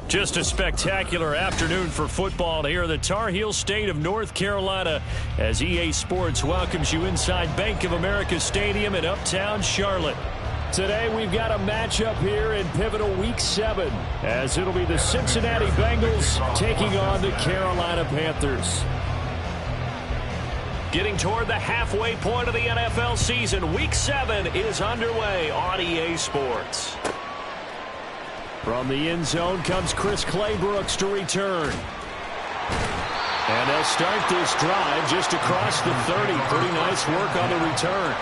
Just a spectacular afternoon for football here in the Tar Heel state of North Carolina as EA Sports welcomes you inside Bank of America Stadium in uptown Charlotte. Today we've got a matchup here in pivotal Week 7 as it'll be the Cincinnati Bengals taking on the Carolina Panthers. Getting toward the halfway point of the NFL season, Week 7 is underway on EA Sports. From the end zone comes Chris Claybrooks to return. And they'll start this drive just across the 30. Pretty nice work on the return.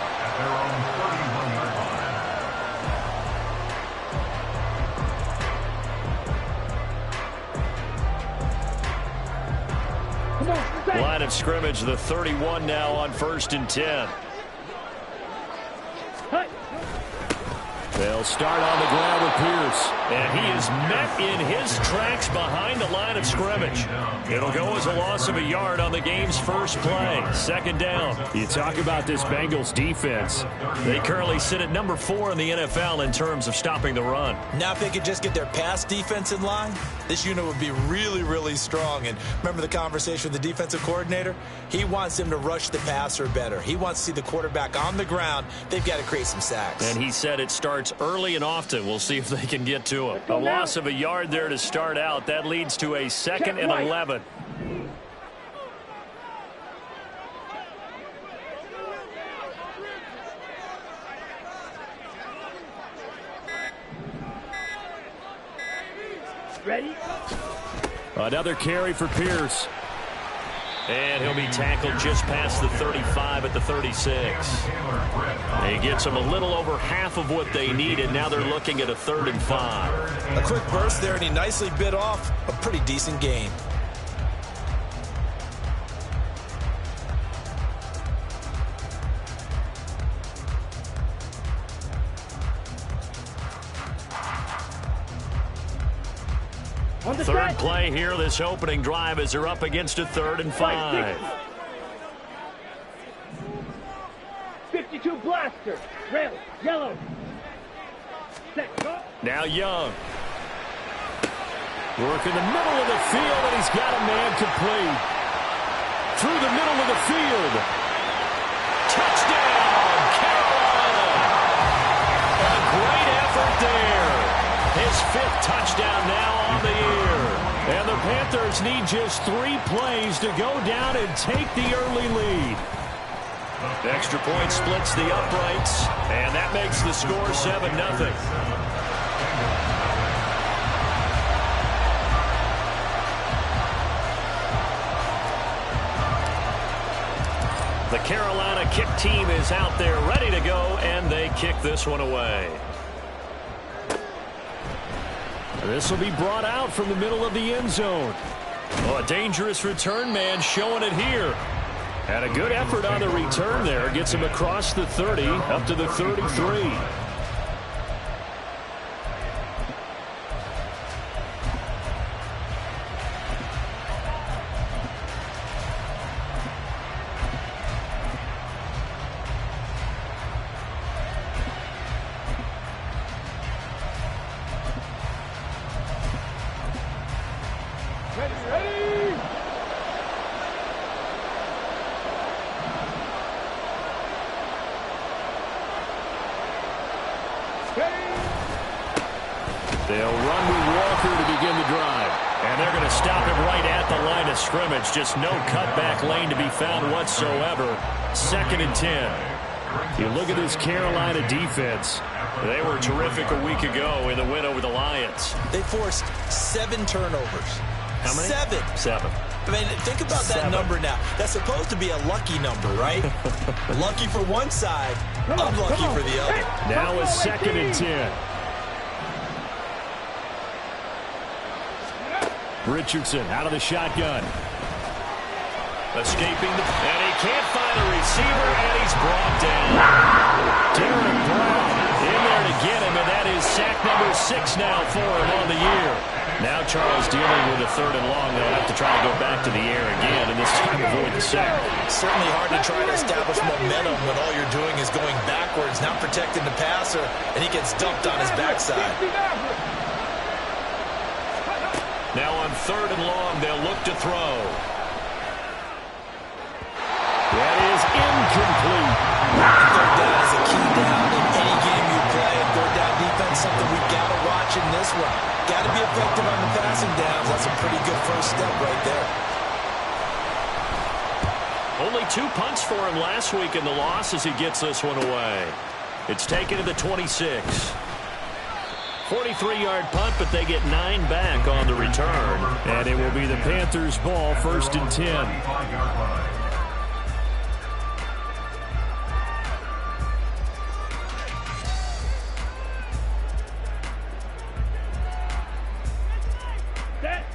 Line of scrimmage, the 31 now on 1st and 10. They'll start on the ground with Pierce. And he is met in his tracks behind the line of scrimmage. It'll go as a loss of a yard on the game's first play. 2nd down. You talk about this Bengals defense. They currently sit at number 4 in the NFL in terms of stopping the run. Now if they could just get their pass defense in line, this unit would be really, really strong. And remember the conversation with the defensive coordinator? He wants them to rush the passer better. He wants to see the quarterback on the ground. They've got to create some sacks. And he said it starts early and often. We'll see if they can get to him. A loss of a yard there to start out. That leads to a 2nd and 11. Ready? Another carry for Pierce. And he'll be tackled just past the 35 at the 36. He gets them a little over half of what they needed. Now they're looking at a 3rd and 5. A quick burst there, and he nicely bit off a pretty decent gain. Third play here, this opening drive as they're up against a 3rd and 5. 52 blaster. Red, yellow. Set, go. Now Young. Work in the middle of the field, and he's got a man complete. Through the middle of the field. Touchdown, Carolina. A great effort there. His 5th touchdown now on the year. And the Panthers need just 3 plays to go down and take the early lead. Extra point splits the uprights, and that makes the score 7-0. The Carolina kick team is out there ready to go, and they kick this one away. This will be brought out from the middle of the end zone. Oh, a dangerous return man showing it here. And a good effort on the return there. Gets him across the 30 up to the 33. They'll run with Walker to begin the drive. And they're going to stop him right at the line of scrimmage. Just no cutback lane to be found whatsoever. 2nd and 10. You look at this Carolina defense. They were terrific a week ago in the win over the Lions. They forced 7 turnovers. How many? 7. I mean, think about that number now. That's supposed to be a lucky number, right? Lucky for one side, unlucky for the other. Now a 2nd and 10. Richardson out of the shotgun. Escaping and he can't find a receiver, and he's brought down. Derek Brown in there to get him, and that is sack number 6 now for him on the year. Now Charles dealing with a 3rd and long. They'll have to try to go back to the air again, and this time avoid the sack. Certainly hard to try to establish momentum when all you're doing is going backwards, not protecting the passer, and he gets dumped on his backside. Now on 3rd and long, they'll look to throw. That is incomplete. Third down is a key down in any game you play. Third down defense, something we've got to watch in this one. Got to be effective on the passing downs. That's a pretty good first step right there. Only 2 punts for him last week in the loss as he gets this one away. It's taken to the 26. 43-yard punt, but they get 9 back on the return. And it will be the Panthers' ball, 1st and 10.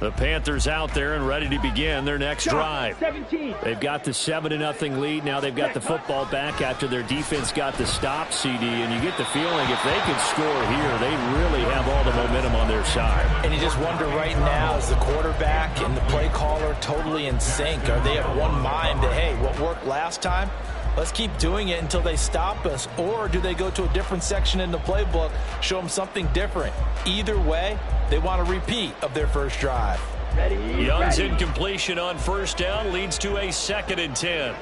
The Panthers out there and ready to begin their next drive. 17. They've got the 7-0 lead. Now they've got the football back after their defense got the stop, CD. And you get the feeling if they could score here, they really have all the momentum on their side. And you just wonder right now, is the quarterback and the play caller totally in sync? Are they of one mind that, hey, what worked last time? Let's keep doing it until they stop us. Or do they go to a different section in the playbook, show them something different? Either way, they want a repeat of their first drive. Ready, Young's ready. incompletion on 1st down leads to a 2nd and 10.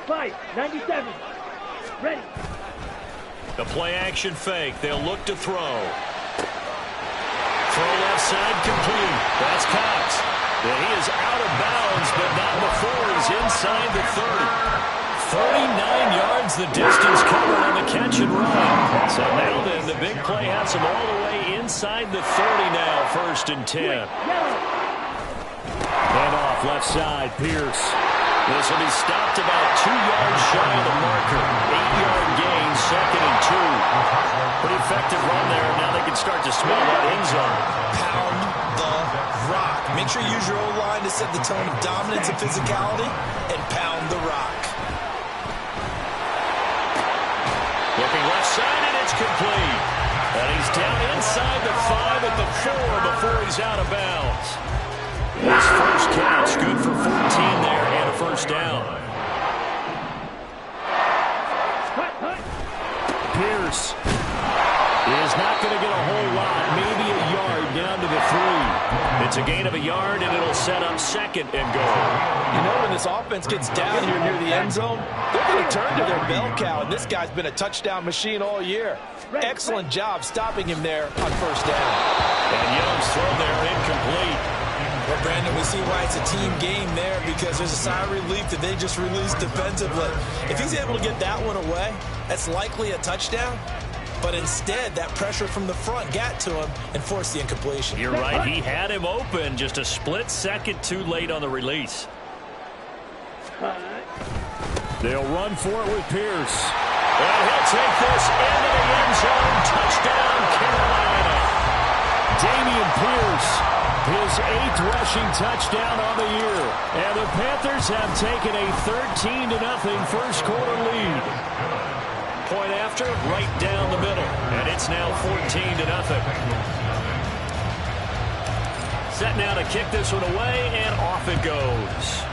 Fight, 97. Ready. The play action fake. They'll look to throw. Throw left side complete. That's Cox. He is out of bounds, but not before he's inside the 30. 39 yards the distance covered on the catch and run. So now then, the big play has him all the way inside the 30 now, 1st and 10. And off left side, Pierce. This will be stopped about 2 yards shy of the marker. 8-yard gain, 2nd and 2. Pretty effective run there. Now they can start to smell that end zone. Pound the rock. Make sure you use your O-line to set the tone of dominance and physicality, and pound the rock. Looking left side, and it's complete. And he's down inside the 5 at the 4 before he's out of bounds. His first catch, good for 14 there, and a 1st down. Pierce is not going to get a whole lot, maybe a yard down to the 3. It's a gain of a yard, and it'll set up 2nd and goal. You know, when this offense gets down here near the end zone, they're going to turn to their bell cow, and this guy's been a touchdown machine all year. Excellent job stopping him there on 1st down. And Young's throw there incomplete. Well, Brandon, we see why it's a team game there, because there's a sigh of relief that they just released defensively. If he's able to get that one away, that's likely a touchdown. But instead, that pressure from the front got to him and forced the incompletion. You're right. He had him open, just a split second too late on the release. They'll run for it with Pierce. And he'll take this into the end zone. Touchdown, Carolina. Damian Pierce, his 8th rushing touchdown on the year. And the Panthers have taken a 13-0 first quarter lead. Point after, right down the middle. And it's now 14-0. Set now to kick this one away, and off it goes.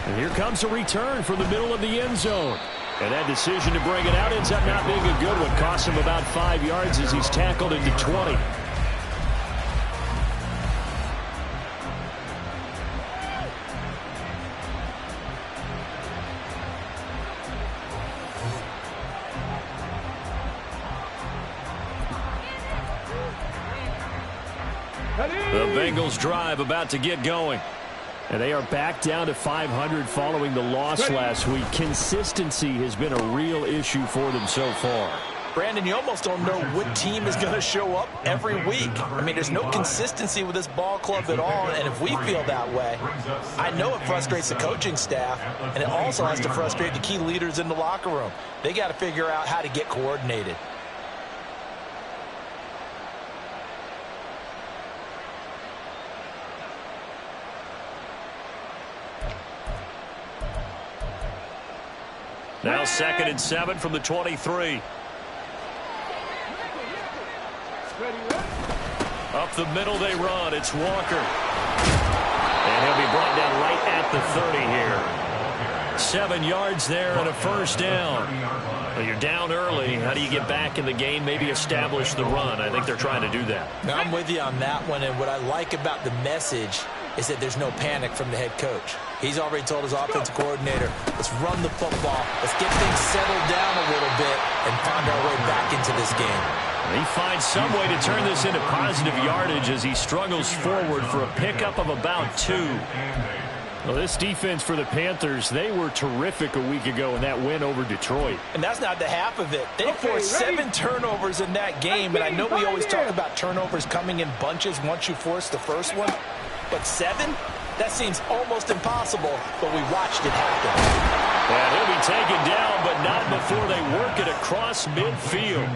And here comes a return from the middle of the end zone. And that decision to bring it out ends up not being a good one. Costs him about 5 yards as he's tackled into 20. The Bengals drive about to get going. And they are back down to 500 following the loss last week. Consistency has been a real issue for them so far. Brandon, you almost don't know what team is going to show up every week. I mean, there's no consistency with this ball club at all, and if we feel that way, I know it frustrates the coaching staff, and it also has to frustrate the key leaders in the locker room. They got to figure out how to get coordinated. Now 2nd and 7 from the 23. Up the middle they run. It's Walker. And he'll be brought down right at the 30 here. 7 yards there and a first down. Well, you're down early. How do you get back in the game? Maybe establish the run. I think they're trying to do that. Now, I'm with you on that one, and what I like about the message is that there's no panic from the head coach. He's already told his offensive coordinator, let's run the football, let's get things settled down a little bit and find our way back into this game. He finds some way to turn this into positive yardage as he struggles forward for a pickup of about 2. Well, this defense for the Panthers, they were terrific a week ago in that win over Detroit. And that's not the half of it. They forced 7 turnovers in that game, and I know we always talk about turnovers coming in bunches once you force the first one, but 7? That seems almost impossible, but we watched it happen. And he'll be taken down, but not before they work it across midfield.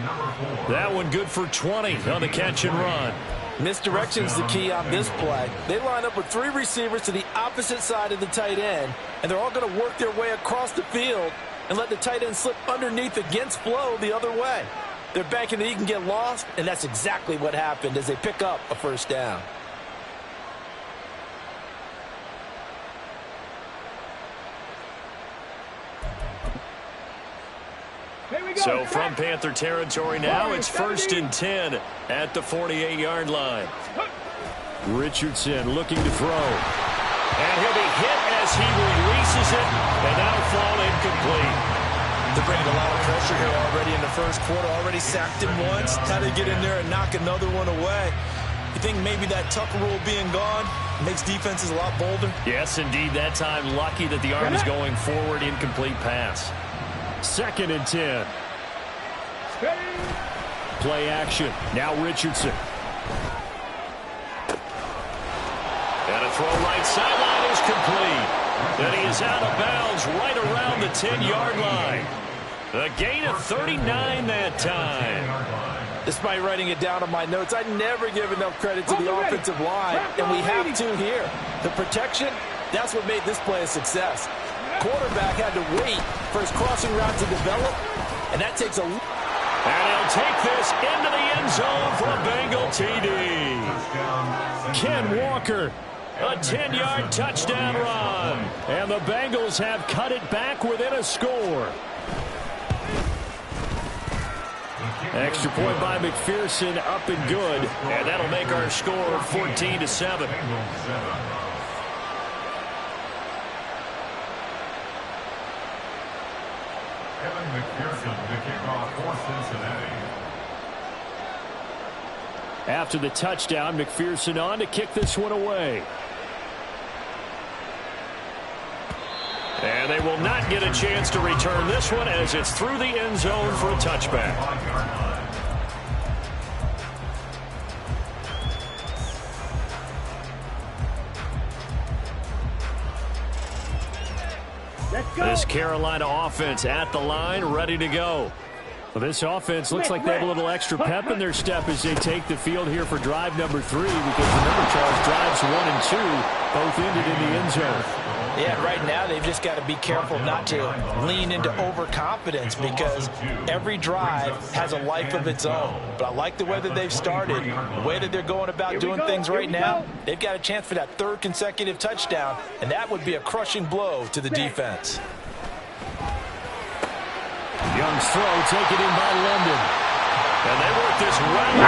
That one good for 20 on the catch and run. Misdirection's the key on this play. They line up with 3 receivers to the opposite side of the tight end, and they're all going to work their way across the field and let the tight end slip underneath against flow the other way. They're banking that he can get lost, and that's exactly what happened as they pick up a first down. So from Panther territory now, it's 1st and 10 at the 48-yard line. Richardson looking to throw. And he'll be hit as he releases it, and that'll fall incomplete. They're bringing a lot of pressure here already in the first quarter. Already sacked him once. How to get in there and knock another one away. You think maybe that Tucker rule being gone makes defenses a lot bolder? Yes, indeed. That time, lucky that the arm is going forward. Incomplete pass. 2nd and 10. Play action. Now Richardson. And a throw right sideline is complete. And he is out of bounds right around the 10-yard line. A gain of 39 that time. Despite writing it down on my notes, I never give enough credit to the offensive line, and we have to here. The protection, that's what made this play a success. Quarterback had to wait for his crossing route to develop, and that takes a... And he'll take this into the end zone for a Bengal TD. Ken Walker, a 10-yard touchdown run. And the Bengals have cut it back within a score. Extra point by McPherson, up and good. And that'll make our score 14-7. After the touchdown, McPherson on to kick this one away. And they will not get a chance to return this one as it's through the end zone for a touchback. This Carolina offense at the line, ready to go. Well, this offense looks like they have a little extra pep in their step as they take the field here for drive number 3, because remember, Charles, drives 1 and 2 both ended in the end zone. Yeah, right now they've just got to be careful not to lean into overconfidence, because every drive has a life of its own. But I like the way that they've started, the way that they're going about doing things right now. They've got a chance for that 3rd consecutive touchdown, and that would be a crushing blow to the defense. Young's throw taken in by London. And they work this well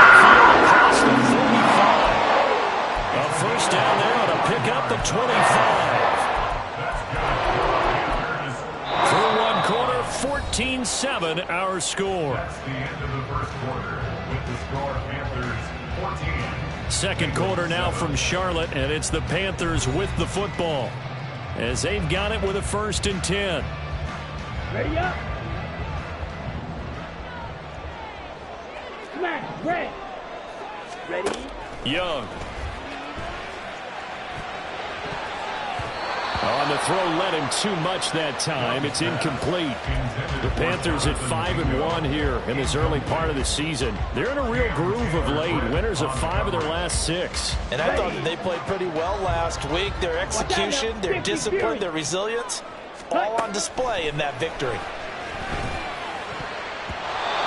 across the 45. A first down there on a pickup the 25. Through one quarter, 14-7 our score. That's the end of the first quarter with the score Panthers 14. Second quarter now from Charlotte, and it's the Panthers with the football as they've got it with a 1st and 10. Ready up. Smash, red. Ready. Young. On the throw, led him too much that time. It's incomplete. The Panthers at 5-1 here in this early part of the season. They're in a real groove of late. Winners of 5 of their last 6. And I thought that they played pretty well last week. Their execution, their discipline, their resilience, all on display in that victory.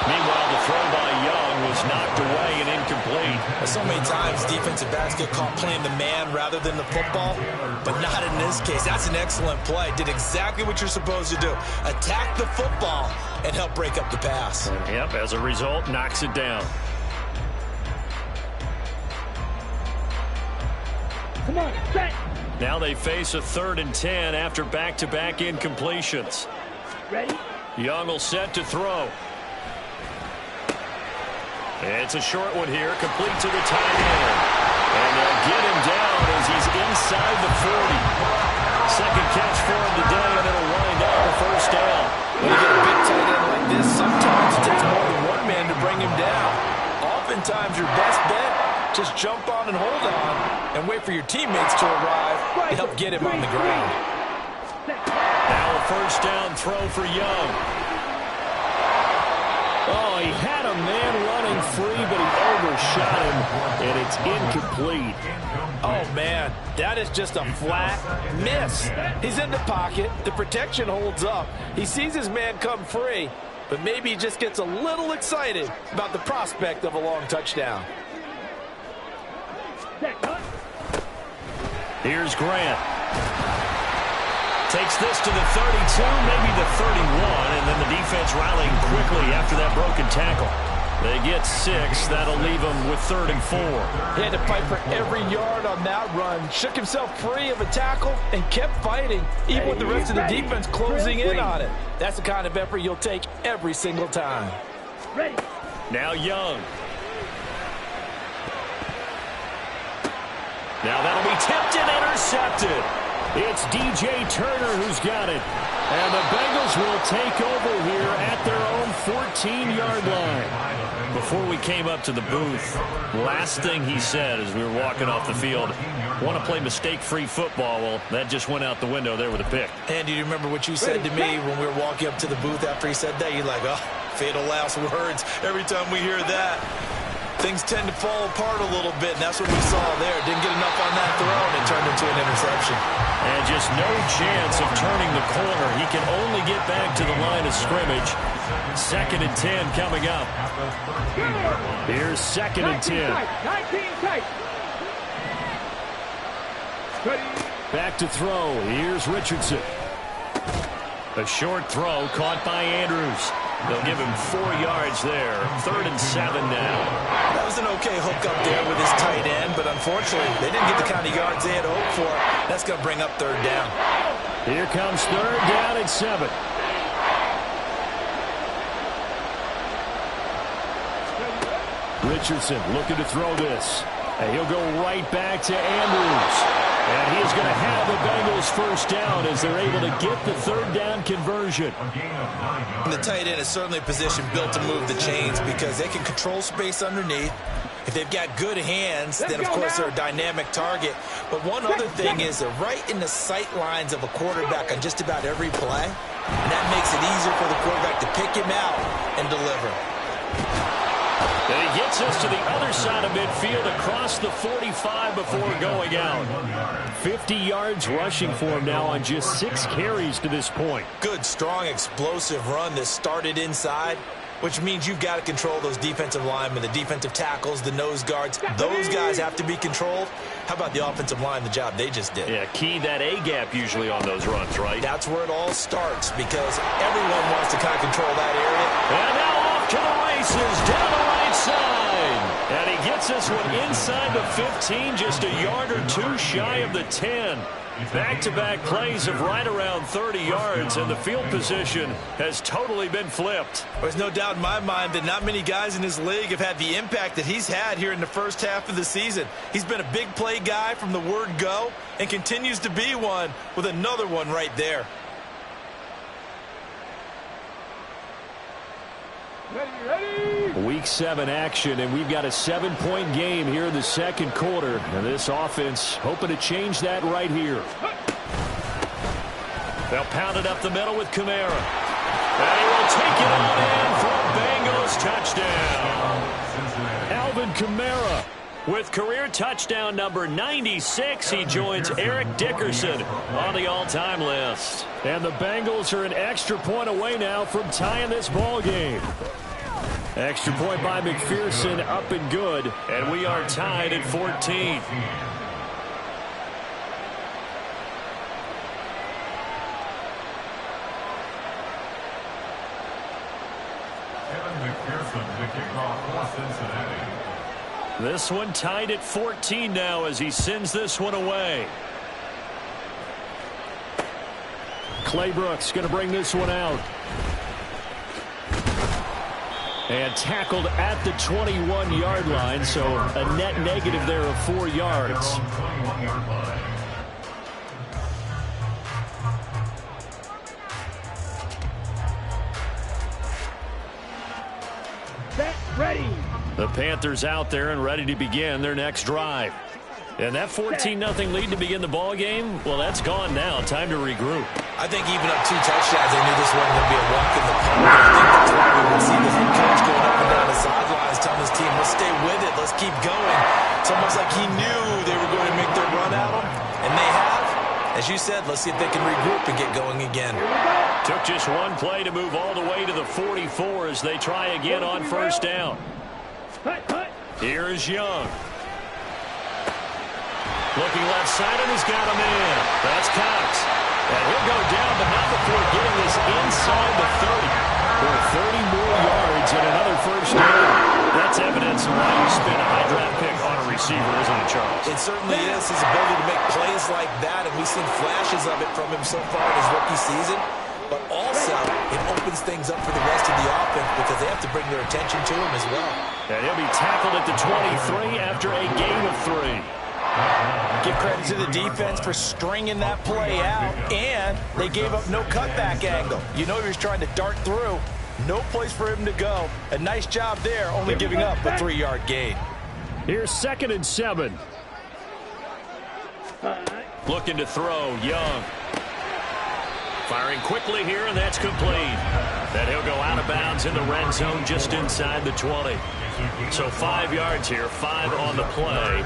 Meanwhile, the throw by Young was knocked knocked away and incomplete. So many times defensive backs get caught playing the man rather than the football, but not in this case. That's an excellent play. Did exactly what you're supposed to do. Attack the football and help break up the pass. Yep, as a result, knocks it down. Come on, set. Now they face a 3rd and 10 after back-to-back incompletions. Ready? Young will set to throw. It's a short one here, complete to the tight end. And they'll get him down as he's inside the 40. Second catch for him today, and it'll wind up the first down. When you get a big tight end like this, sometimes it takes more than one man to bring him down. Oftentimes, your best bet, just jump on and hold on and wait for your teammates to arrive to help get him on the ground. Now a first down throw for Young. Oh, he had a man running free, but he overshot him, and it's incomplete. Oh, man, that is just a flat miss. He's in the pocket. The protection holds up. He sees his man come free, but maybe he just gets a little excited about the prospect of a long touchdown. Here's Grant. Takes this to the 32, maybe the 31, and then the defense rallying quickly after that broken tackle. They get 6. That'll leave them with 3rd and 4. He had to fight for every yard on that run. Shook himself free of a tackle and kept fighting, even with the rest of the defense closing in on it. That's the kind of effort you'll take every single time. Ready? Now Young. Now that'll be tipped and intercepted. It's DJ Turner who's got it. And the Bengals will take over here at their own 14-yard line. Before we came up to the booth, last thing he said as we were walking off the field, want to play mistake-free football. Well, that just went out the window there with a pick. And do you remember what you said to me when we were walking up to the booth after he said that? You're like, oh, fatal last words. Every time we hear that, things tend to fall apart a little bit, and that's what we saw there. Didn't get enough on that throw, and it turned into an interception. And just no chance of turning the corner. He can only get back to the line of scrimmage. 2nd and 10 coming up. Here's 2nd and 10. 19 tight. Back to throw. Here's Richardson. A short throw caught by Andrews. They'll give him 4 yards there. 3rd and 7 now. That was an okay hook up there with his tight end, but unfortunately, they didn't get the kind of yards they had hoped for. That's going to bring up 3rd down. Here comes 3rd down and 7. Richardson looking to throw this. And he'll go right back to Andrews. And he's going to have the Bengals first down as they're able to get the 3rd down conversion. And the tight end is certainly a position built to move the chains because they can control space underneath. If they've got good hands, then of course they're a dynamic target. But one other thing is they're right in the sight lines of a quarterback on just about every play. And that makes it easier for the quarterback to pick him out and deliver. And he gets us to the other side of midfield across the 45 before going out. 50 yards rushing for him now on just 6 carries to this point. Good, strong, explosive run that started inside, which means you've got to control those defensive linemen, the defensive tackles, the nose guards. Those guys have to be controlled. How about the offensive line, the job they just did? Yeah, key that A-gap usually on those runs, right? That's where it all starts because everyone wants to kind of control that area. And now off to the races, down the right side. And he gets this one inside the 15, just a yard or 2 shy of the 10. Back-to-back plays of right around 30 yards, and the field position has totally been flipped. There's no doubt in my mind that not many guys in this league have had the impact that he's had here in the first half of the season. He's been a big play guy from the word go and continues to be one with another one right there. Week 7 action, and we've got a 7-point game here in the second quarter. And this offense hoping to change that right here. They'll pound it up the middle with Kamara. And he will take it on in for a Bengals touchdown. Alvin Kamara with career touchdown number 96. He joins Eric Dickerson on the all-time list. And the Bengals are an extra point away now from tying this ball game. Extra point by McPherson, up and good, and we are tied at 14. This one tied at 14 now as he sends this one away. Claybrook's going to bring this one out. And tackled at the 21-yard line, so a net negative there of 4 yards. Set, ready. The Panthers out there and ready to begin their next drive. And that 14-0 lead to begin the ball game, well, that's gone now. Time to regroup. I think even up 2 touchdowns, they knew this wasn't going to be a walk in the park. I think that's why we would see the head coach going up and down the sidelines telling his team, let's stay with it, let's keep going. It's almost like he knew they were going to make their run at him, and they have. As you said, let's see if they can regroup and get going again. Took just one play to move all the way to the 44 as they try again on first down. Here is Young. Looking left side, and he's got him in. That's Cox. And he'll go down, but not before getting this inside the 30. For 30 more yards and another first down. That's evidence of why you spend a high draft pick on a receiver, isn't it, Charles? It certainly is. His ability to make plays like that, and we've seen flashes of it from him so far in his rookie season. But also, it opens things up for the rest of the offense because they have to bring their attention to him as well. And he'll be tackled at the 23 after a gain of 3. Give credit to the defense for stringing that play out, and they gave up no cutback angle. You know he was trying to dart through. No place for him to go. A nice job there, only giving up a 3-yard gain. Here's 2nd and 7. Looking to throw, Young. Firing quickly here, and that's complete. Then he'll go out of bounds in the red zone just inside the 20. So 5 yards here, 5 on the play.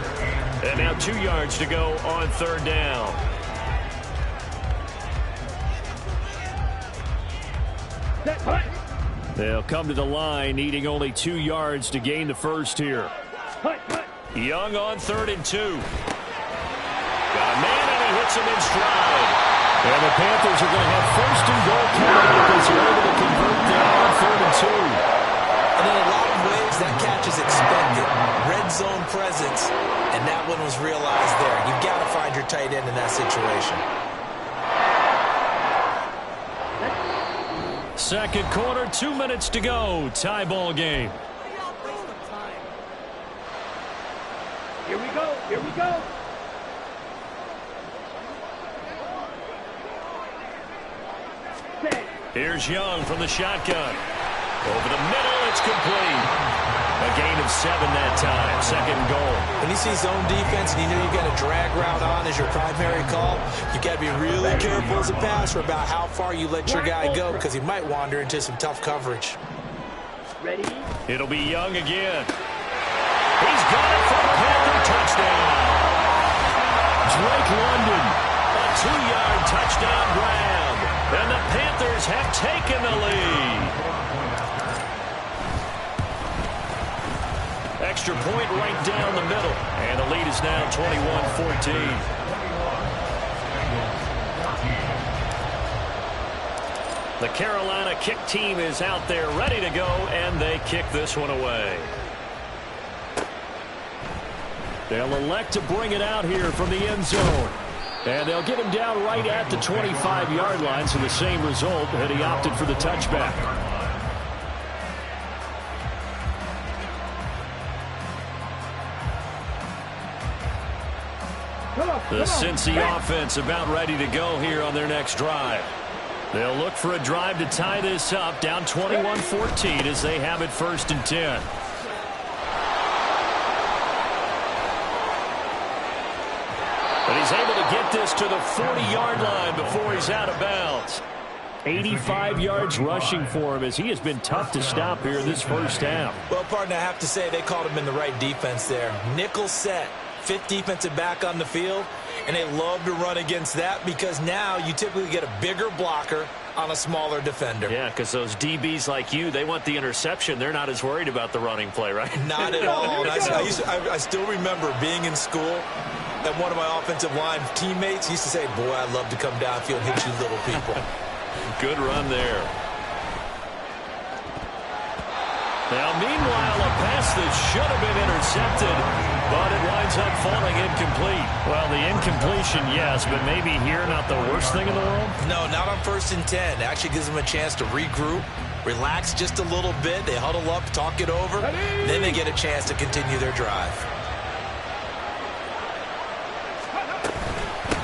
And now 2 yards to go on third down. They'll come to the line, needing only 2 yards to gain the first here. Young on 3rd and 2. Got a man, and he hits him in stride. And the Panthers are going to have 1st and goal coming up as they're able to convert there on 3rd and 2. And in a lot of ways, that catch is expected. Red zone presence, and that one was realized there. You've got to find your tight end in that situation. Second quarter, 2 minutes to go. Tie ball game. Here we go. Here we go. Here's Young from the shotgun. Over the middle, it's complete. A gain of 7 that time. 2nd goal. When you see zone defense and you know you've got a drag route on as your primary call, you've got to be really careful as a passer about how far you let your guy go because he might wander into some tough coverage. Ready? It'll be Young again. He's got it for a Panther touchdown. Drake London, a 2-yard touchdown grab. And the Panthers have taken the lead. Extra point right down the middle. And the lead is now 21-14. The Carolina kick team is out there ready to go, and they kick this one away. They'll elect to bring it out here from the end zone. And they'll get him down right at the 25-yard line, so the same result, and he opted for the touchback. The Cincy offense about ready to go here on their next drive. They'll look for a drive to tie this up, down 21-14 as they have it 1st and 10. But he's able to get this to the 40-yard line before he's out of bounds. 85 yards rushing for him as he has been tough to stop here this first half. Well, partner, I have to say they called him in the right defense there. Nickel set, 5th defensive back on the field, And they love to run against that because now you typically get a bigger blocker on a smaller defender. Yeah, because those DBs like you, they want the interception. They're not as worried about the running play, right? Not at all. And I still remember being in school, and one of my offensive line teammates used to say, boy, I'd love to come downfield and hit you little people. Good run there. Now, meanwhile, a pass that should have been intercepted, but it winds up falling incomplete. Well, the incompletion, yes, but maybe here not the worst thing in the world? No, not on 1st and 10. It actually gives them a chance to regroup, relax just a little bit. They huddle up, talk it over, then they get a chance to continue their drive.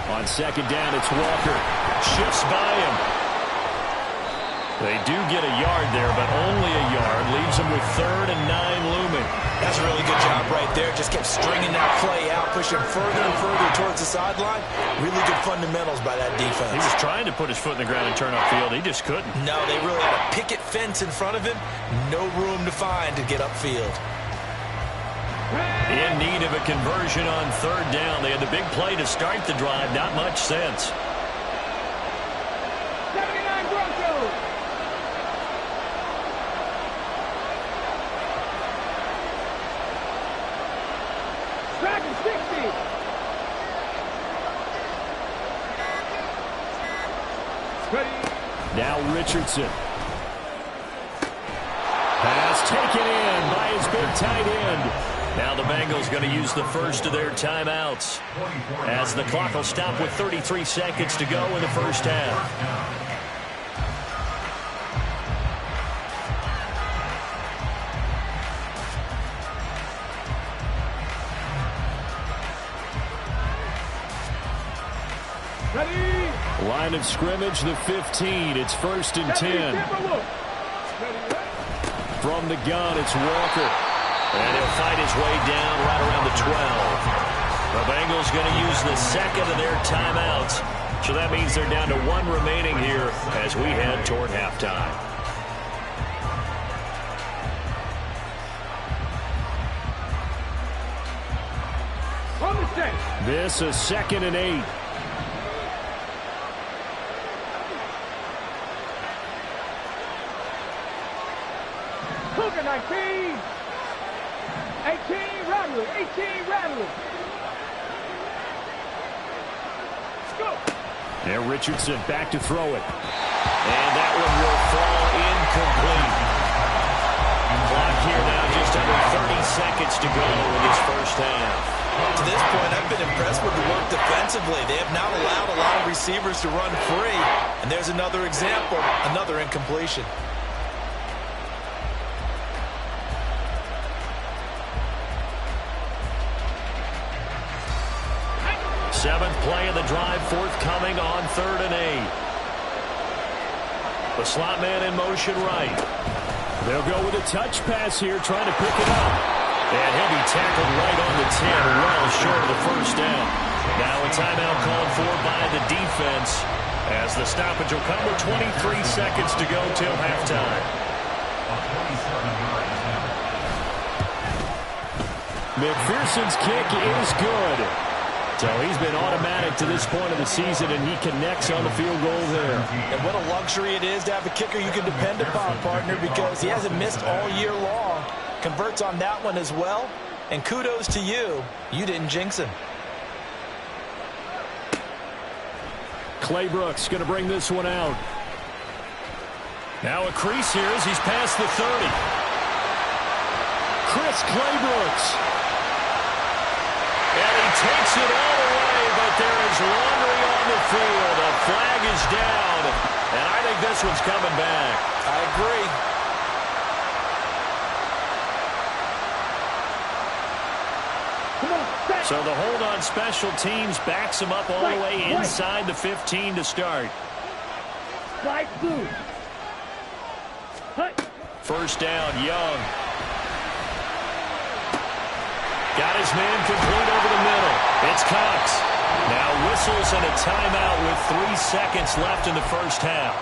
On 2nd down, it's Walker. Shifts by him. They do get a yard there, but only a yard. Leaves them with 3rd and 9 looming. That's a really good job right there. Just kept stringing that play out, pushing further and further towards the sideline. Really good fundamentals by that defense. He was trying to put his foot in the ground and turn upfield. He just couldn't. No, they really had a picket fence in front of him. No room to find to get upfield. In need of a conversion on 3rd down. They had the big play to start the drive. Not much sense. 79 Broncos. Dragon 60. Ready. Now Richardson. Pass taken in by his big tight end. Now the Bengals going to use the first of their timeouts as the clock will stop with 33 seconds to go in the first half. Ready. Line of scrimmage, the 15. It's 1st and 10. From the gun, it's Walker. And he'll fight his way down right around the 12. The Bengals going to use the second of their timeouts. So that means they're down to 1 remaining here as we head toward halftime. On the set. This is 2nd and 8. Cougar 19. 18 Rattler. 18 Rattler. Go. There, Richardson back to throw it. And that one will fall incomplete. Clock here now just under 30 seconds to go in this first half. To this point, I've been impressed with the work defensively. They have not allowed a lot of receivers to run free. And there's another example, another incompletion. 7th play of the drive forthcoming on 3rd and 8. The slot man in motion right. They'll go with a touch pass here, trying to pick it up. And he'll be tackled right on the 10, well short of the first down. Now a timeout called for by the defense as the stoppage will come with 23 seconds to go till halftime. McPherson's kick is good. So he's been automatic to this point of the season, and he connects on the field goal there. And what a luxury it is to have a kicker you can depend upon, partner, because he hasn't missed all year long. Converts on that one as well. And kudos to you. You didn't jinx him. Claybrooks going to bring this one out. Now a crease here as he's past the 30. Chris Claybrooks. And he takes it all the way, but there is laundry on the field. A flag is down, and I think this one's coming back. I agree. So the hold on special teams backs him up all the way inside the 15 to start. Flag blue. First down, Young. Got his man complete over the middle. It's Cox. Now whistles and a timeout with 3 seconds left in the first half.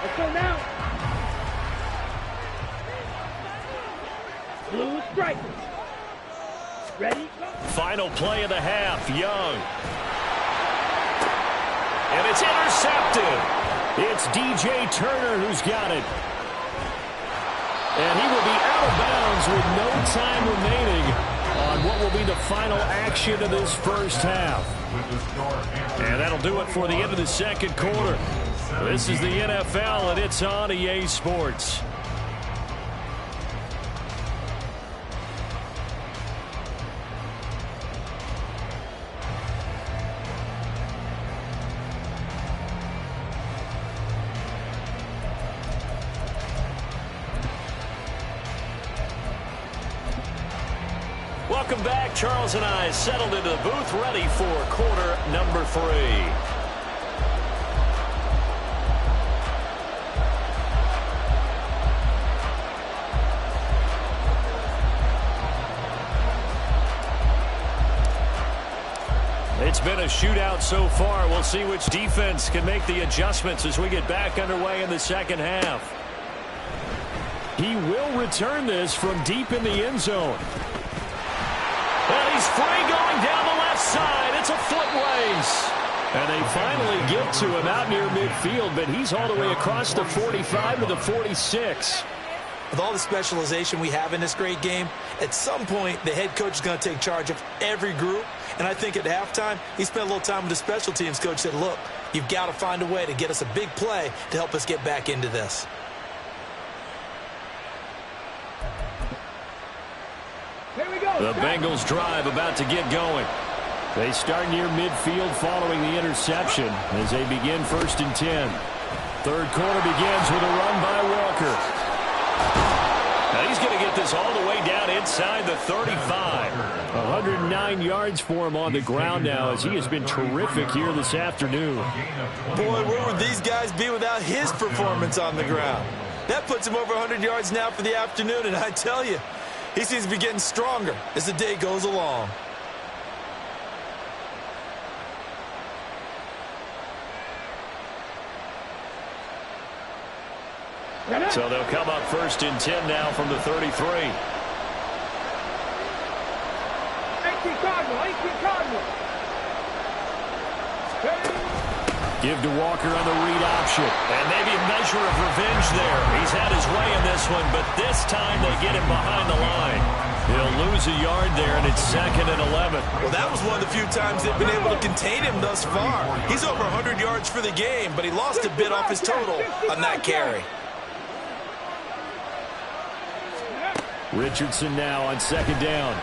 Let's go now. Strike. Ready? Final play of the half, Young. And it's intercepted. It's DJ Turner who's got it. And he will be out of bounds with no time remaining on what will be the final action of this first half. And that'll do it for the end of the second quarter. This is the NFL, and it's on EA Sports. Welcome back. Charles and I settled into the booth, ready for quarter number 3. It's been a shootout so far. We'll see which defense can make the adjustments as we get back underway in the second half. He will return this from deep in the end zone. And he's free going down the left side. It's a foot race. And they finally get to him out near midfield, but he's all the way across the 45 to the 46. With all the specialization we have in this great game, at some point the head coach is going to take charge of every group. And I think at halftime, he spent a little time with the special teams coach, said, look, you've got to find a way to get us a big play to help us get back into this. The Bengals drive about to get going. They start near midfield following the interception as they begin 1st and 10. Third quarter begins with a run by Walker. Now he's going to get this all the way down inside the 35. 109 yards for him on the ground now as he has been terrific here this afternoon. Boy, where would these guys be without his performance on the ground? That puts him over 100 yards now for the afternoon, and I tell you, he seems to be getting stronger as the day goes along. So they'll come up 1st and 10 now from the 33. 18 Cardinal, 18 Cardinal. Give to Walker on the read option. And maybe a measure of revenge there. He's had his way in this one, but this time they get him behind the line. He'll lose a yard there, and it's 2nd and 11. Well, that was one of the few times they've been able to contain him thus far. He's over 100 yards for the game, but he lost a bit off his total on that carry. Richardson now on 2nd down.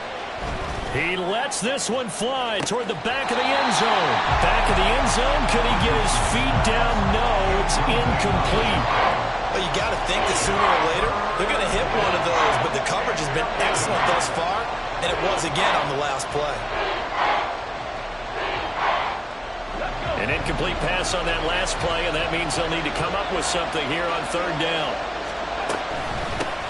He lets this one fly toward the back of the end zone. Back of the end zone. Could he get his feet down? No, it's incomplete. Well, you got to think that sooner or later they're going to hit one of those, but the coverage has been excellent thus far, and it was again on the last play. An incomplete pass on that last play, and that means they'll need to come up with something here on 3rd down.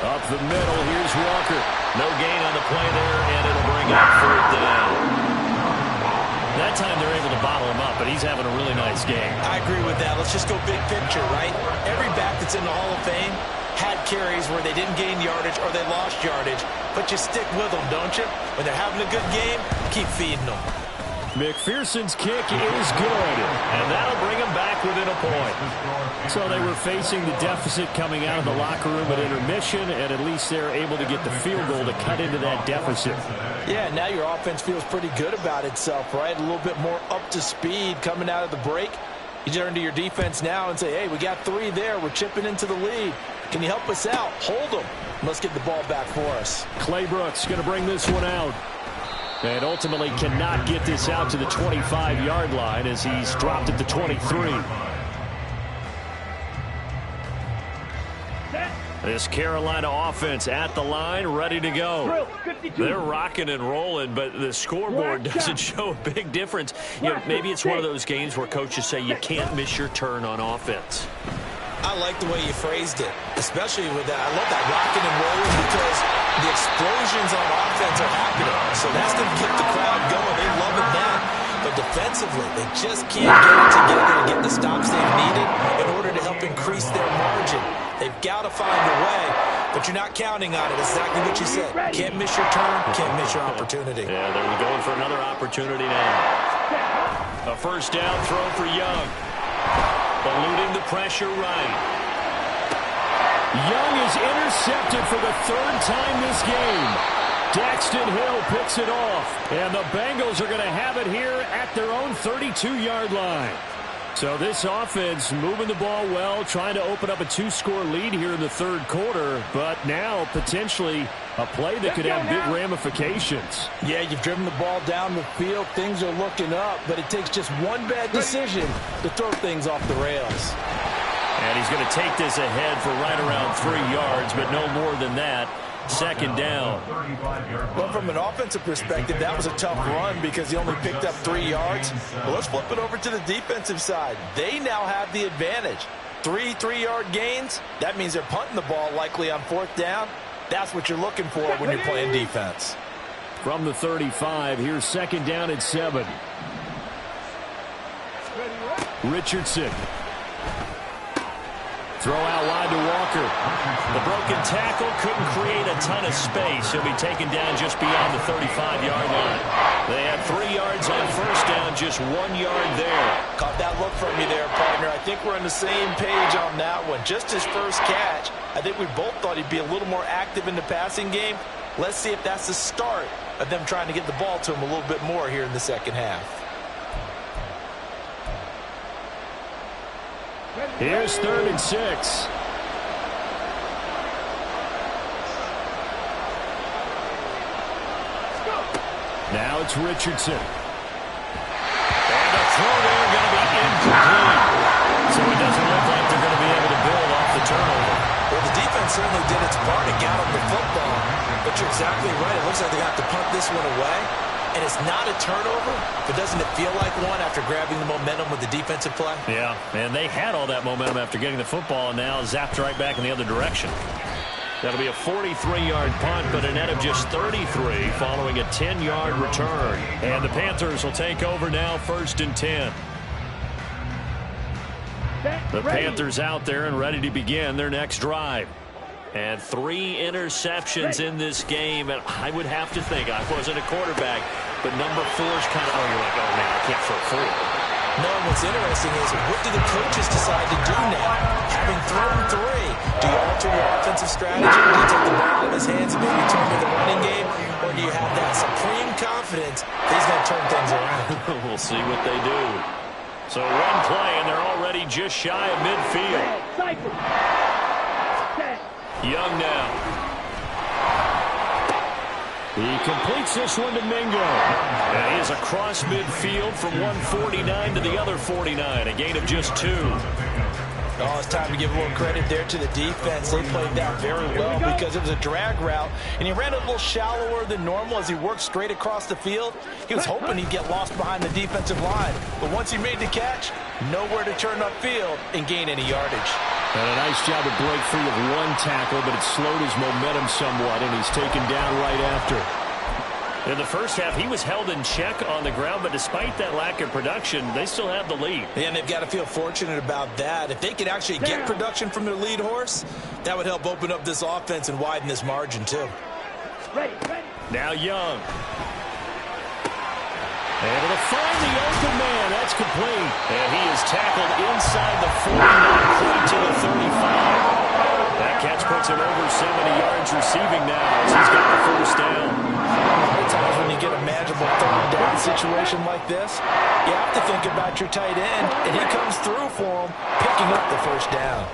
Up the middle, here's Walker. No gain on the play there, and it'll bring up 4th down. That time they're able to bottle him up, but he's having a really nice game. I agree with that. Let's just go big picture, right? Every back that's in the Hall of Fame had carries where they didn't gain yardage or they lost yardage, but you stick with them, don't you? When they're having a good game, keep feeding them. McPherson's kick is good, and that'll bring them back within a point. So they were facing the deficit coming out of the locker room at intermission, and at least they're able to get the field goal to cut into that deficit. Yeah, now your offense feels pretty good about itself, right? A little bit more up to speed coming out of the break. You turn to your defense now and say, hey, we got 3 there. We're chipping into the lead. Can you help us out? Hold them. Let's get the ball back for us. Clay Brooks going to bring this one out. And ultimately cannot get this out to the 25-yard line as he's dropped at the 23. This Carolina offense at the line, ready to go. They're rocking and rolling, but the scoreboard doesn't show a big difference. You know, maybe it's one of those games where coaches say you can't miss your turn on offense. I like the way you phrased it, especially with that. I love that rocking and rolling because the explosions on offense are happening. So that's going to keep the crowd going. They're loving that. But defensively, they just can't get it together to get the stops they've needed in order to help increase their margin. They've got to find a way. but you're not counting on it. Exactly what you said. Can't miss your turn, can't miss your opportunity. Yeah, they're going for another opportunity now. A first down throw for Young. Eluding the pressure right. Young is intercepted for the third time this game. Daxton Hill picks it off. And the Bengals are going to have it here at their own 32-yard line. So this offense moving the ball well, trying to open up a 2-score lead here in the third quarter, but now potentially a play that could have big ramifications. Yeah, you've driven the ball down the field. Things are looking up, but it takes just one bad decision to throw things off the rails. And he's going to take this ahead for right around 3 yards, but no more than that. Second down. Well, from an offensive perspective, that was a tough run because he only picked up 3 yards. But let's flip it over to the defensive side. They now have the advantage. 3 3-yard gains. That means they're punting the ball likely on 4th down. That's what you're looking for when you're playing defense. From the 35, here's second down at 7. Richardson. Throw out wide to Walker. The broken tackle couldn't create a ton of space. He'll be taken down just beyond the 35-yard line. They had 3 yards on first down, just 1 yard there. Caught that look from you there, partner. I think we're on the same page on that one. Just his first catch, I think we both thought he'd be a little more active in the passing game. Let's see if that's the start of them trying to get the ball to him a little bit more here in the second half. Here's 3rd and 6. Now it's Richardson. And the throw there going to be incomplete. So it doesn't look like they're going to be able to build off the turnover. Well, the defense certainly did its part to gallop the football. But you're exactly right. It looks like they have to punt this one away. And it's not a turnover, but doesn't it feel like one after grabbing the momentum with the defensive play? Yeah, and they had all that momentum after getting the football and now zapped right back in the other direction. That'll be a 43-yard punt, but a net of just 33 following a 10-yard return. And the Panthers will take over now, 1st and 10. The Panthers out there and ready to begin their next drive. And 3 interceptions in this game, and I would have to think, I wasn't a quarterback, but number 4's kind of, oh, you're like, oh, man, I can't throw 4. No, what's interesting is what do the coaches decide to do now? Having thrown 3, do you alter your offensive strategy? Do you take the ball out of his hands and maybe turn to the running game? Or do you have that supreme confidence that he's going to turn things around? We'll see what they do. So one play, and they're already just shy of midfield. Young now. He completes this one to Mingo. And he is across midfield from 149 to the other 49. A gain of just 2. Oh, it's time to give a little credit there to the defense. They played that very well because it was a drag route, and he ran a little shallower than normal as he worked straight across the field. He was hoping he'd get lost behind the defensive line, but once he made the catch, nowhere to turn upfield and gain any yardage. And a nice job to break free of 1 tackle, but it slowed his momentum somewhat, and he's taken down right after. In the first half, he was held in check on the ground, but despite that lack of production, they still have the lead. And they've got to feel fortunate about that. If they could actually get production from their lead horse, that would help open up this offense and widen this margin, too. Now Young. Able to find the open man. That's complete. And he is tackled inside the 40, not to the 35. That catch puts him over 70 yards receiving now as he's got the first down. Times when you get a manageable 3rd down situation like this, you have to think about your tight end, and he comes through for him, picking up the first down.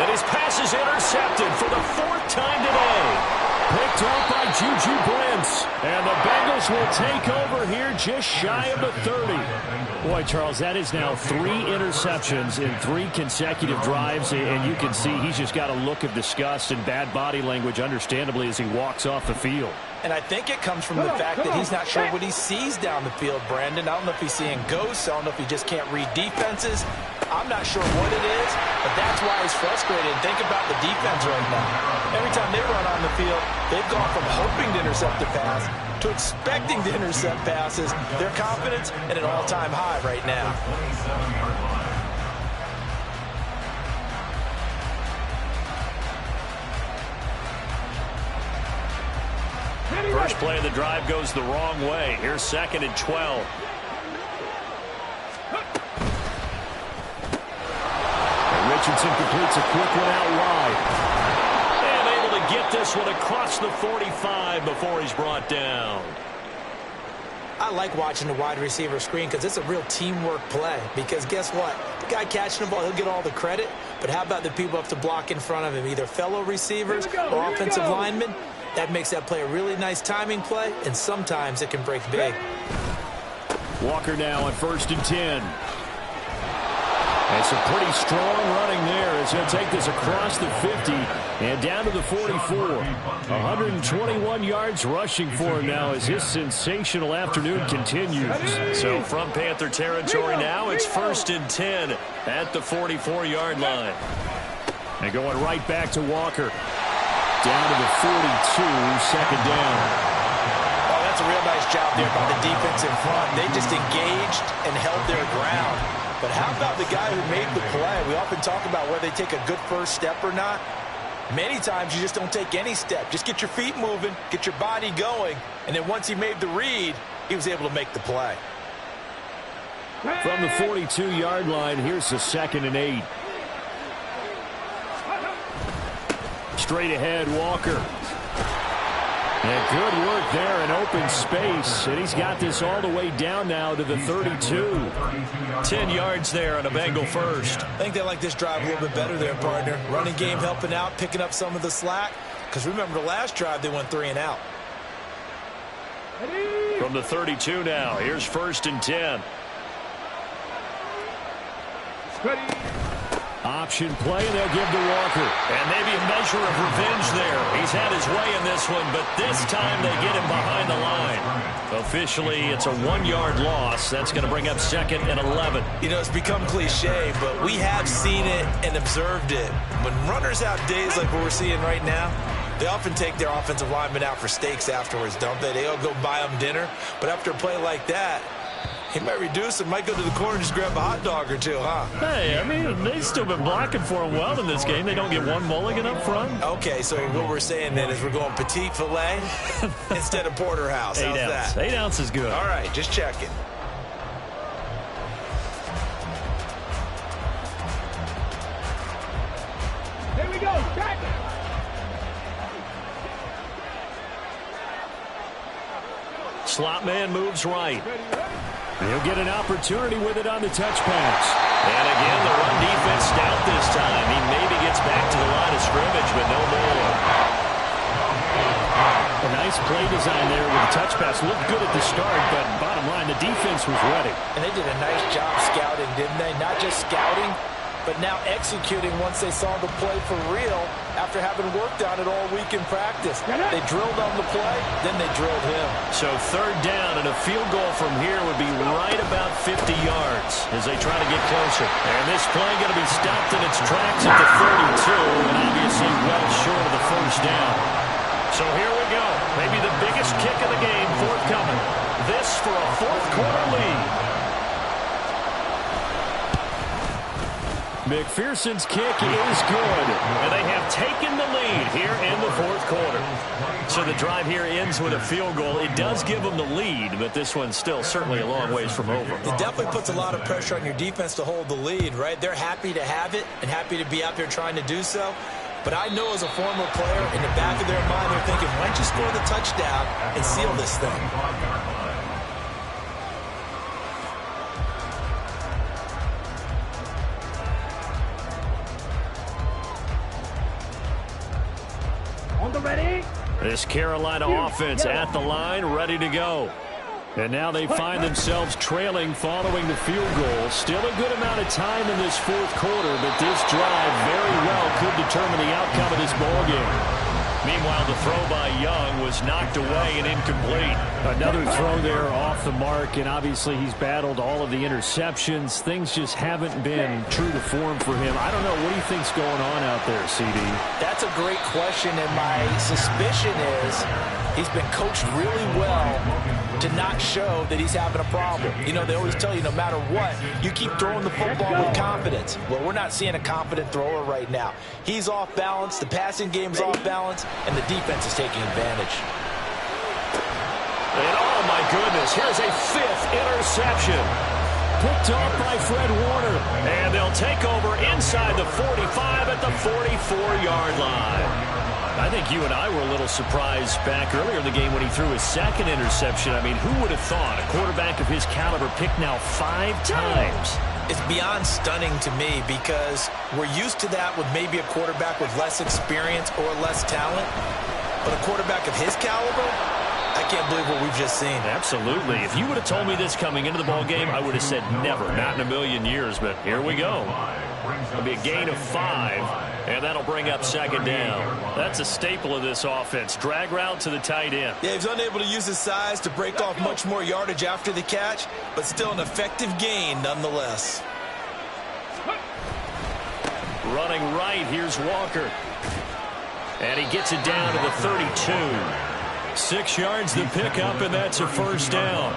And his pass is intercepted for the 4th time today. Picked off by Juju Brents. And the Bengals will take over here just shy of the 30. Boy, Charles, that is now 3 interceptions in 3 consecutive drives. And you can see he's just got a look of disgust and bad body language, understandably, as he walks off the field. And I think it comes from the fact that he's not sure what he sees down the field, Brandon. I don't know if he's seeing ghosts. I don't know if he just can't read defenses. I'm not sure what it is, but that's why he's frustrated. And think about the defense right now. Every time they run on the field, they've gone from hoping to intercept a pass to expecting to intercept passes. Their confidence at an all-time high right now. First play of the drive goes the wrong way. Here's 2nd and 12. And Richardson completes a quick one out wide. And able to get this one across the 45 before he's brought down. I like watching the wide receiver screen because it's a real teamwork play. Because guess what? The guy catching the ball, he'll get all the credit. But how about the people up to block in front of him, either fellow receivers or offensive linemen? That makes that play a really nice timing play, and sometimes it can break big. Walker now on 1st and 10. And some pretty strong running there as he'll take this across the 50 and down to the 44. 121 yards rushing for him now as his sensational afternoon continues. So from Panther territory now, it's 1st and 10 at the 44-yard line. And going right back to Walker. Down to the 42, 2nd down. Oh, that's a real nice job there by the defense in front. They just engaged and held their ground. But how about the guy who made the play? We often talk about whether they take a good first step or not. Many times you just don't take any step. Just get your feet moving, get your body going, and then once he made the read, he was able to make the play. From the 42-yard line, here's the 2nd and 8. Straight ahead, Walker. And good work there in open space. And he's got this all the way down now to the 32. 10 yards there on a Bengal first. I think they like this drive a little bit better there, partner. Running game helping out, picking up some of the slack. Because remember, the last drive they went 3 and out. From the 32 now, here's 1st and 10. Option play, and they'll give to Walker. And maybe a measure of revenge there. He's had his way in this one, but this time they get him behind the line. Officially, it's a 1-yard loss. That's going to bring up 2nd and 11. You know, it's become cliche, but we have seen it and observed it. When runners have days like what we're seeing right now, they often take their offensive linemen out for steaks afterwards, don't they? They all go buy them dinner. But after a play like that, he might reduce it, might go to the corner and just grab a hot dog or two, huh? Hey, I mean, they've still been blocking for him well in this game. They don't get one mulligan up front. Okay, so what we're saying then is we're going petite filet instead of porterhouse. How's that? 8 ounce is good. All right, just checking. Here we go. Track it. Slot man moves right. He'll get an opportunity with it on the touch pass. And again, the run defense stout this time. He maybe gets back to the line of scrimmage, but no more. A nice play design there with the touch pass. Looked good at the start, but bottom line, the defense was ready. And they did a nice job scouting, didn't they? Not just scouting, but now executing once they saw the play for real after having worked on it all week in practice. They drilled on the play, then they drilled him. So 3rd down, and a field goal from here would be right about 50 yards as they try to get closer. And this play going to be stopped in its tracks at the 32, and obviously well short of the 1st down. So here we go. Maybe the biggest kick of the game forthcoming. This for a 4th quarter lead. McPherson's kick is good, and they have taken the lead here in the 4th quarter. So the drive here ends with a field goal. It does give them the lead, but this one's still certainly a long ways from over. It definitely puts a lot of pressure on your defense to hold the lead, right? They're happy to have it and happy to be out there trying to do so. But I know as a former player, in the back of their mind, they're thinking, why don't you score the touchdown and seal this thing? Ready? This Carolina offense at the line, ready to go. And now they find themselves trailing following the field goal. Still a good amount of time in this 4th quarter, but this drive very well could determine the outcome of this ballgame. Meanwhile, the throw by Young was knocked away and incomplete. Another throw there off the mark, and obviously he's battled all of the interceptions. Things just haven't been true to form for him. I don't know. What do you think's going on out there, CD? That's a great question, and my suspicion is he's been coached really well to not show that he's having a problem. You know, they always tell you no matter what, you keep throwing the football with confidence. Well, we're not seeing a confident thrower right now. He's off balance, the passing game's off balance, and the defense is taking advantage. And oh my goodness, here's a 5th interception. Picked off by Fred Warner. And they'll take over inside the 45 at the 44-yard line. I think you and I were a little surprised back earlier in the game when he threw his 2nd interception. I mean, who would have thought a quarterback of his caliber picked now 5 times? It's beyond stunning to me because we're used to that with maybe a quarterback with less experience or less talent. But a quarterback of his caliber, I can't believe what we've just seen. Absolutely. If you would have told me this coming into the ball game, I would have said never, not in a million years. But here we go. It'll be a gain of 5, and that'll bring up 2nd down. That's a staple of this offense. Drag route to the tight end. Yeah, he's unable to use his size to break off much more yardage after the catch, but still an effective gain nonetheless. Running right, here's Walker. And he gets it down to the 32. 6 yards the pickup, and that's a 1st down.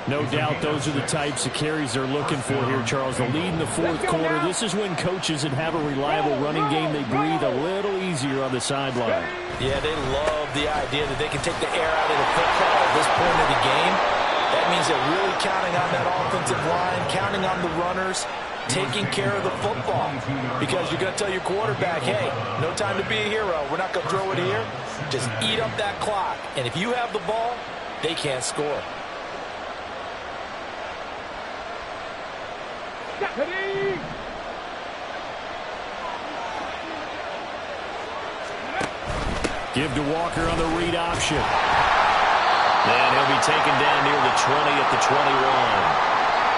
No doubt those are the types of carries they're looking for here, Charles. The lead in the 4th quarter. This is when coaches that have a reliable running game, they breathe a little easier on the sideline. Yeah, they love the idea that they can take the air out of the football at this point of the game. That means they're really counting on that offensive line, counting on the runners, taking care of the football. Because you're going to tell your quarterback, hey, no time to be a hero. We're not going to throw it here. Just eat up that clock. And if you have the ball, they can't score. Give to Walker on the read option. And he'll be taken down near the 20 at the 21.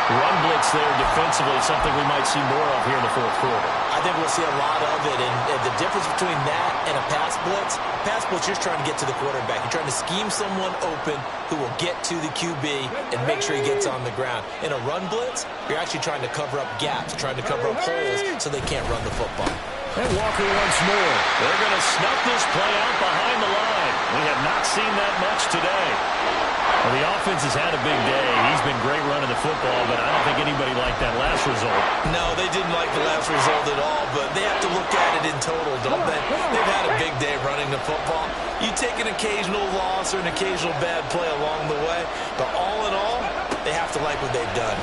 Run blitz there defensively, something we might see more of here in the 4th quarter. I think we'll see a lot of it, and the difference between that and a pass blitz, you're just trying to get to the quarterback. You're trying to scheme someone open who will get to the QB and make sure he gets on the ground. In a run blitz, you're actually trying to cover up gaps, trying to cover up holes so they can't run the football. And Walker once more. They're going to snuff this play out behind the line. We have not seen that much today. Well, the offense has had a big day. He's been great running the football, but I don't think anybody liked that last result. No, they didn't like the last result at all, but they have to look at it in total, don't they? They've had a big day running the football. You take an occasional loss or an occasional bad play along the way, but all in all, they have to like what they've done.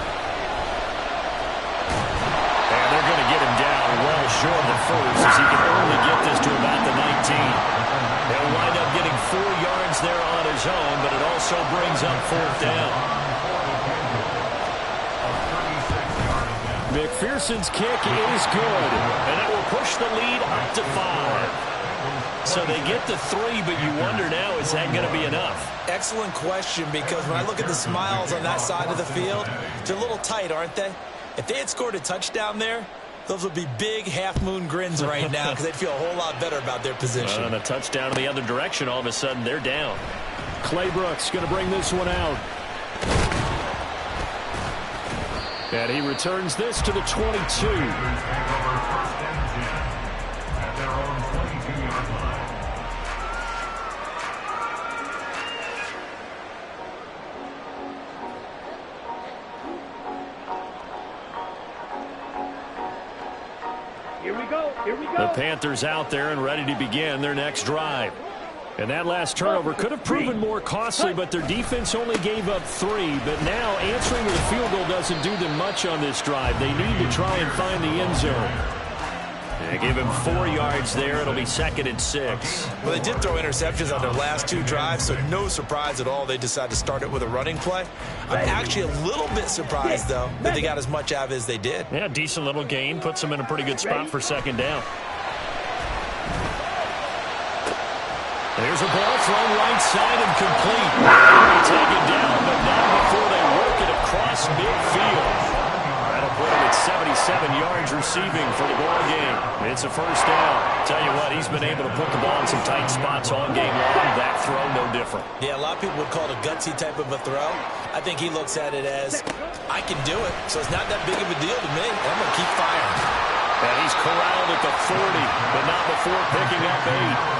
And they're going to get him down well short of the first as he can only get this to about the 19. They'll wind up getting 4 yards there on his own, but it also brings up 4th down. McPherson's kick is good, and it will push the lead up to 5. So they get the 3, but you wonder now, is that going to be enough? Excellent question, because when I look at the smiles on that side of the field, they're a little tight, aren't they? If they had scored a touchdown there, those would be big half-moon grins right now because they'd feel a whole lot better about their position. And a touchdown in the other direction, all of a sudden they're down. Clay Brooks going to bring this one out. And he returns this to the 22. The Panthers out there and ready to begin their next drive. And that last turnover could have proven more costly, but their defense only gave up 3. But now answering to the field goal doesn't do them much on this drive. They need to try and find the end zone. They give him 4 yards there. It'll be 2nd and 6. Well, they did throw interceptions on their last 2 drives, so no surprise at all they decided to start it with a running play. I'm actually a little bit surprised, though, that they got as much out of it as they did. Yeah, decent little gain. Puts them in a pretty good spot for 2nd down. There's a ball thrown right side and complete. Taken down, but not before they work it across midfield. That'll put him at 77 yards receiving for the ball game. It's a 1st down. Tell you what, he's been able to put the ball in some tight spots all game long. That throw, no different. Yeah, a lot of people would call it a gutsy type of a throw. I think he looks at it as, I can do it, so it's not that big of a deal to me. I'm going to keep firing. And he's corralled at the 40, but not before picking up 8.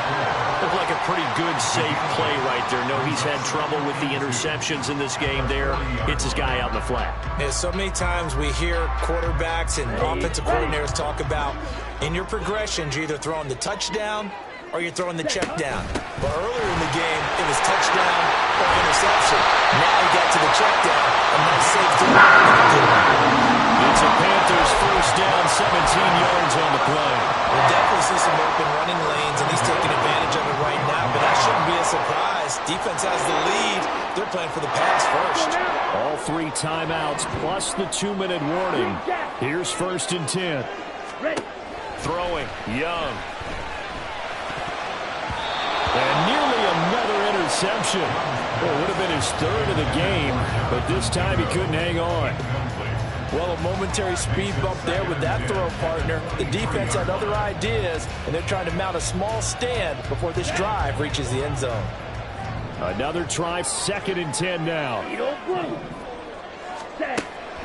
Looked like a pretty good, safe play right there. No, he's had trouble with the interceptions in this game there. Hits his guy out in the flat. Yeah, so many times we hear quarterbacks and offensive coordinators talk about in your progressions, you're either throwing the touchdown or you're throwing the check down. But earlier in the game, it was touchdown or interception. Now he got to the check down. A nice safety. It's a Panthers first down, 17 yards on the play. We'll definitely see some open running lanes, and he's taking advantage of it right now, but that shouldn't be a surprise. Defense has the lead. They're playing for the pass first. All 3 timeouts plus the 2-minute warning. Here's 1st and 10. Ready. Throwing, Young. And nearly another interception. Well, it would have been his 3rd of the game, but this time he couldn't hang on. Well, a momentary speed bump there with that throw, partner. The defense had other ideas, and they're trying to mount a small stand before this drive reaches the end zone. Another try, 2nd and 10 now.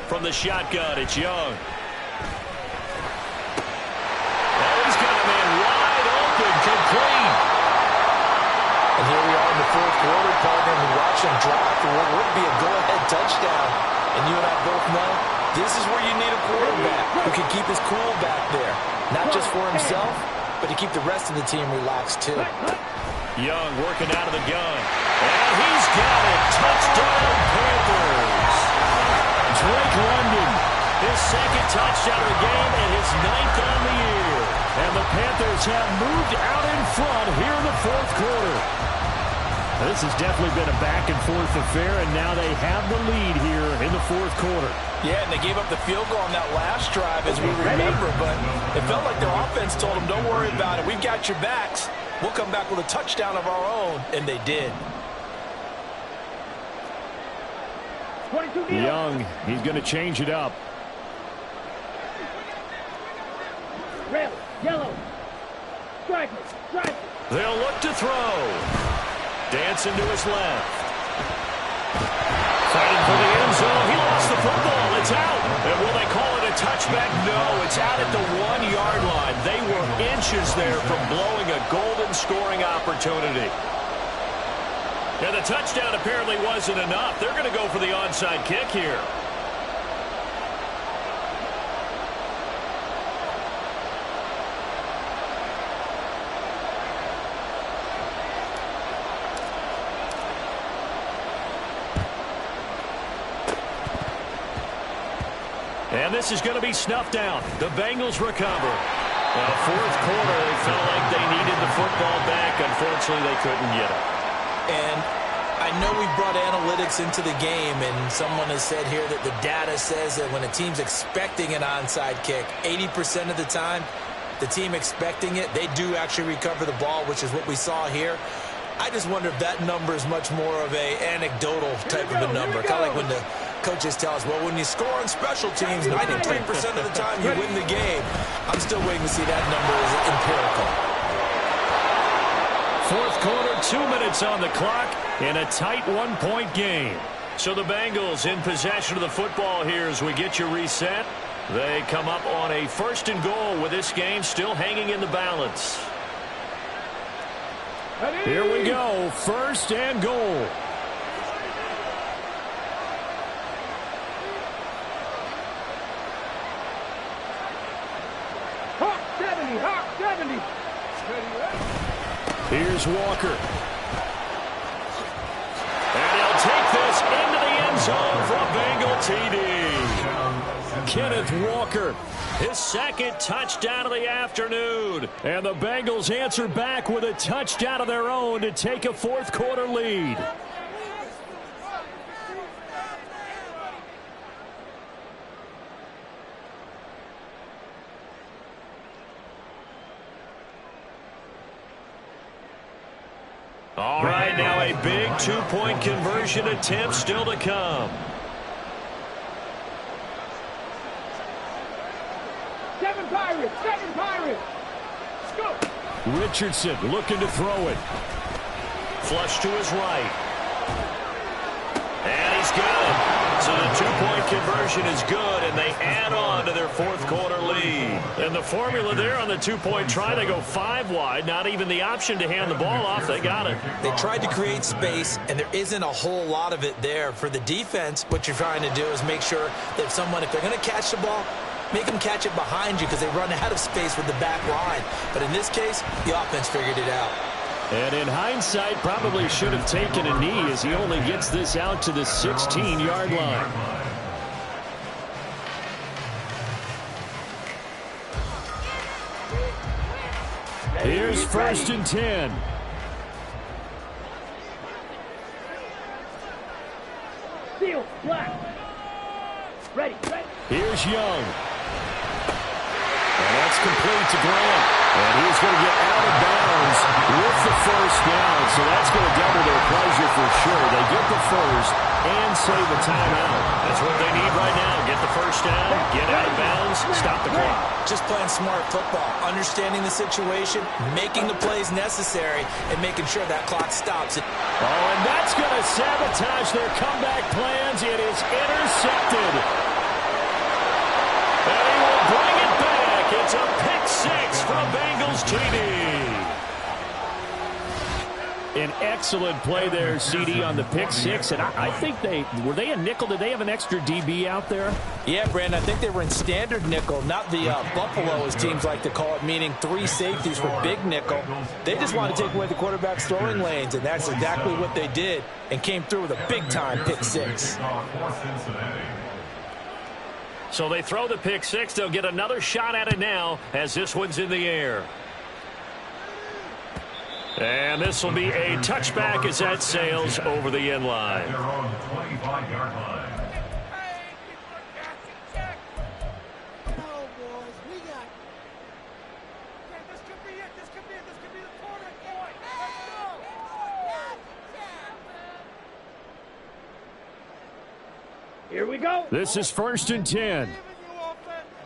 From the shotgun, it's Young. Oh, he's got a man wide open, complete. And here we are in the 4th quarter, partner, and we watch him drive for what would be a go-ahead touchdown. And you and I both know this is where you need a quarterback who can keep his cool back there. Not just for himself, but to keep the rest of the team relaxed, too. Young working out of the gun. And he's got it. Touchdown, Panthers. Drake London, his 2nd touchdown of the game and his 9th on the year. And the Panthers have moved out in front here in the 4th quarter. This has definitely been a back-and-forth affair, and now they have the lead here in the 4th quarter. Yeah, and they gave up the field goal on that last drive, as we remember, but it felt like their offense told them, don't worry about it. We've got your backs. We'll come back with a touchdown of our own, and they did. Young, he's going to change it up. Red, yellow, striker. They'll look to throw. Dancing to his left. Fighting for the end zone. He lost the football. It's out. And will they call it a touchback? No, it's out at the 1-yard line. They were inches there from blowing a golden scoring opportunity. And the touchdown apparently wasn't enough. They're going to go for the onside kick here. And this is going to be snuffed down. The Bengals recover. Well, 4th quarter, they felt like they needed the football back. Unfortunately, they couldn't get it. And I know we brought analytics into the game, and someone has said here that the data says that when a team's expecting an onside kick, 80% of the time, the team expecting it, they do actually recover the ball, which is what we saw here. I just wonder if that number is much more of a anecdotal type of a number. Kind of like when the coaches tell us, well, when you score on special teams, 93% of the time you win the game. I'm still waiting to see that number as empirical. 4th quarter, 2 minutes on the clock in a tight 1-point game. So the Bengals in possession of the football here as we get you reset. They come up on a 1st and goal with this game still hanging in the balance. Here we go, 1st and goal. Hawk 70. Here's Walker. And he'll take this into the end zone for a Bengal TD. Kenneth Walker, his 2nd touchdown of the afternoon. And the Bengals answer back with a touchdown of their own to take a 4th quarter lead. All right, now a big 2-point conversion attempt still to come. Seven Pirates. Go. Richardson looking to throw it. Flush to his right. And he's good. So the 2-point conversion is good, and they add on to their 4th quarter lead. And the formula there on the 2-point try, they go 5 wide. Not even the option to hand the ball off. They got it. They tried to create space, and there isn't a whole lot of it there. For the defense, what you're trying to do is make sure that if they're going to catch the ball, Make them catch it behind you because they run out of space with the back line. But in this case, the offense figured it out. And in hindsight, probably should have taken a knee as he only gets this out to the 16-yard line. Here's 1st and 10. Seal, black. Ready. Here's Young. And that's complete to Grant. And he's going to get out of bounds with the 1st down. So that's going to double their pleasure for sure. They get the 1st and save a timeout. That's what they need right now. Get the 1st down, get out of bounds, stop the clock. Just playing smart football, understanding the situation, making the plays necessary, and making sure that clock stops it. Oh, and that's going to sabotage their comeback plans. It is intercepted. And he will bring it back. It's a pick 6 from Bengals TD. An excellent play there, CD, on the pick 6. And I think were they a nickel? Did they have an extra DB out there? Yeah, Brandon, I think they were in standard nickel, not the Buffalo, as teams like to call it, meaning 3 safeties for big nickel. They just want to take away the quarterback's throwing lanes, and that's exactly what they did, and came through with a big-time pick 6. So they throw the pick 6. They'll get another shot at it now as this one's in the air. And this will be a touchback as that sails over the end line. They're on the 25-yard line. Here we go. This is 1st and 10.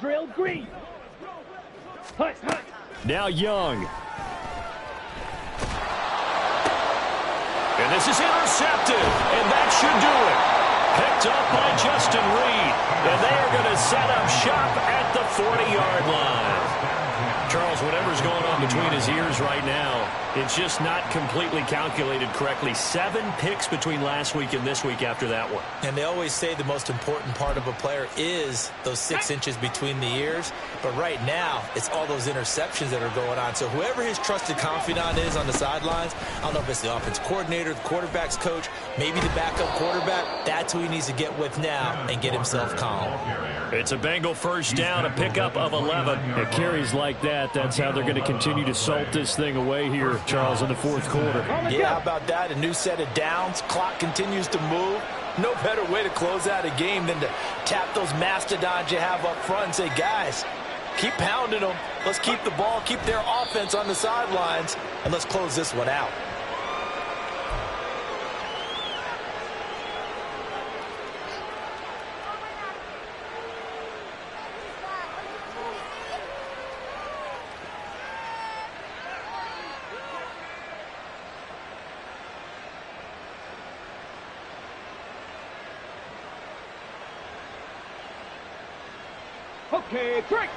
Drill green. Hut. Now Young. And this is intercepted, and that should do it. Picked up by Justin Reed, and they are going to set up shop at the 40-yard line. Charles, whatever's going on between his ears right now, it's just not completely calculated correctly. 7 picks between last week and this week after that one. And they always say the most important part of a player is those 6 inches between the ears. But right now, it's all those interceptions that are going on. So whoever his trusted confidant is on the sidelines, I don't know if it's the offense coordinator, the quarterback's coach, maybe the backup quarterback, that's who he needs to get with now and get himself calm. It's a Bengal 1st down, a pickup of 11. It carries like that. That's how they're going to continue to salt this thing away here, Charles, in the 4th quarter. Yeah, how about that? A new set of downs. Clock continues to move. No better way to close out a game than to tap those mastodons you have up front and say, guys, keep pounding them. Let's keep the ball, keep their offense on the sidelines, and let's close this one out. Okay, trick.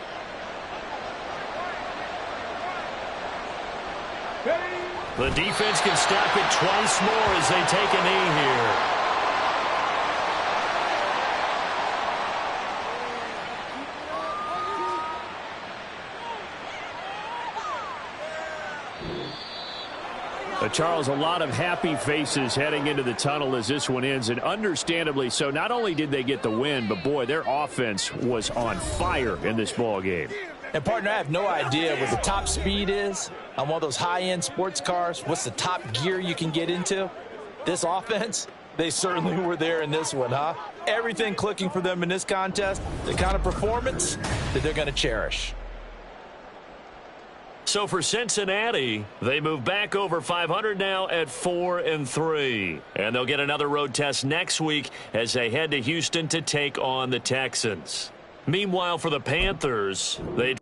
The defense can stop it twice more as they take a knee here. Charles, a lot of happy faces heading into the tunnel as this one ends, and understandably so. Not only did they get the win, but, boy, their offense was on fire in this ball game. And, partner, I have no idea what the top speed is on one of those high-end sports cars. What's the top gear you can get into? This offense, they certainly were there in this one, huh? Everything clicking for them in this contest, the kind of performance that they're going to cherish. So for Cincinnati, they move back over 500 now at 4-3. And they'll get another road test next week as they head to Houston to take on the Texans. Meanwhile, for the Panthers, they